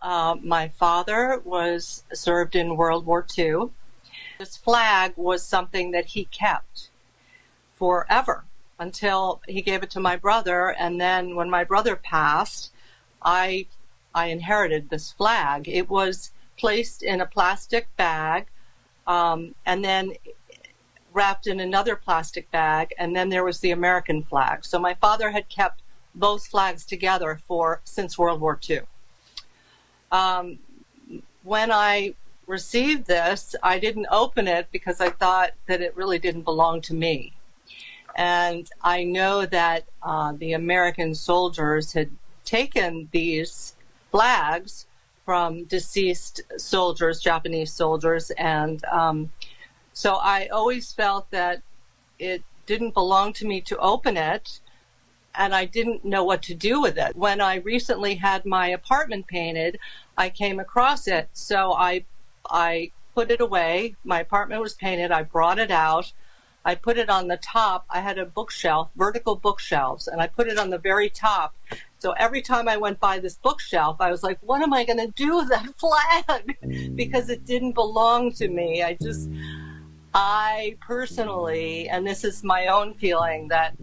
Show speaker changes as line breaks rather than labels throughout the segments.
my father was served in World War II. This flag was something that he kept forever until he gave it to my brother. And then when my brother passed, I inherited this flag. It was placed in a plastic bag and then wrapped in another plastic bag, and then there was the American flag. So my father had kept both flags together since World War II. When I received this, I didn't open it because I thought that it really didn't belong to me. And I know that the American soldiers had taken these flags from deceased soldiers, Japanese soldiers, and so I always felt that it didn't belong to me to open it, and I didn't know what to do with it. When I recently had my apartment painted, I came across it, so I put it away. My apartment was painted. I brought it out. I put it on the top. I had a bookshelf, vertical bookshelves, and I put it on the very top. So every time I went by this bookshelf, I was like, what am I going to do with that flag? Because it didn't belong to me. I personally, and this is my own feeling, that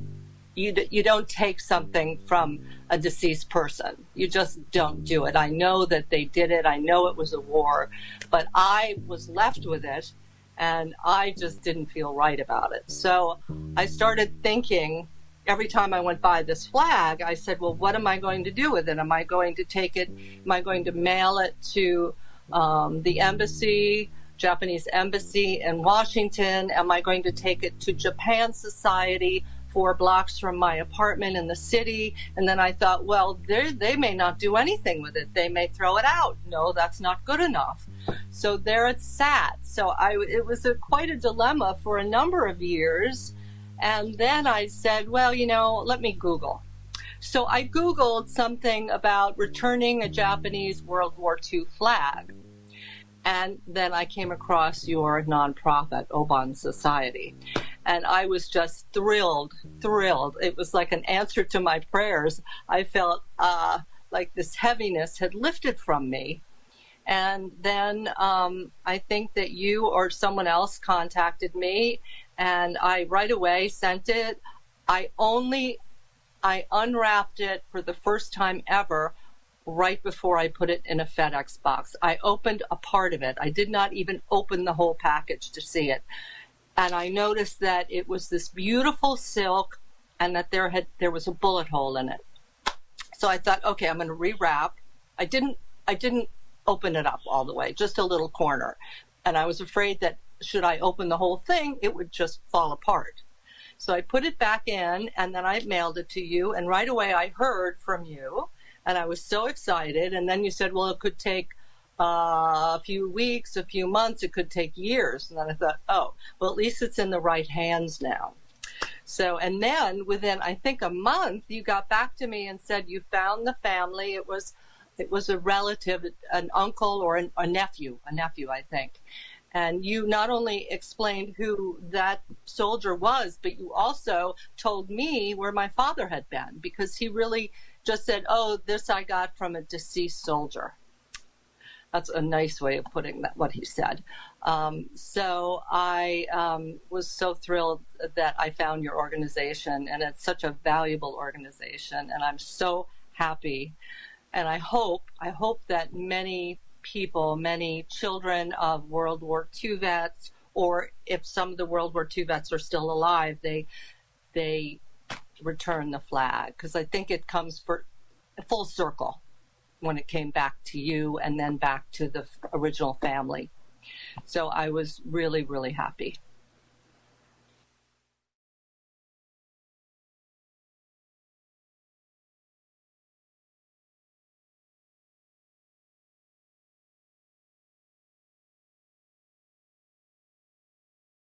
you don't take something from a deceased person. You just don't do it. I know that they did it. I know it was a war, but I was left with it, and I just didn't feel right about it. So I started thinking, every time I went by this flag, I said, well, what am I going to do with it? Am I going to take it? Am I going to mail it to the embassy, Japanese embassy in Washington? Am I going to take it to Japan Society 4 blocks from my apartment in the city? And then I thought, well, they may not do anything with it. They may throw it out. No, that's not good enough. So there it sat. So it was quite a dilemma for a number of years. And then I said, well, let me Google. So I Googled something about returning a Japanese World War II flag. And then I came across your nonprofit, Obon Society. And I was just thrilled. It was like an answer to my prayers. I felt like this heaviness had lifted from me. And then I think that you or someone else contacted me, and I right away sent it. I unwrapped it for the first time ever right before I put it in a FedEx box. I opened a part of it. I did not even open the whole package to see it. And I noticed that it was this beautiful silk and that there was a bullet hole in it. So I thought, okay, I'm going to rewrap. I didn't open it up all the way, just a little corner. And I was afraid that should I open the whole thing, it would just fall apart. So I put it back in, and then I mailed it to you. And right away I heard from you, and I was so excited. And then you said, well, it could take a few weeks, a few months, it could take years. And then I thought, oh, well, at least it's in the right hands now. So, and then within, I think, a month, you got back to me and said you found the family. It was a relative, an uncle or a nephew, I think. And you not only explained who that soldier was, but you also told me where my father had been, because he really just said, oh, this I got from a deceased soldier. That's a nice way of putting that, what he said. So I was so thrilled that I found your organization, and it's such a valuable organization, and I'm so happy. And I hope that many people, many children of World War II vets, or if some of the World War II vets are still alive, they return the flag, because I think it comes for full circle when it came back to you and then back to the original family. So I was really, really happy.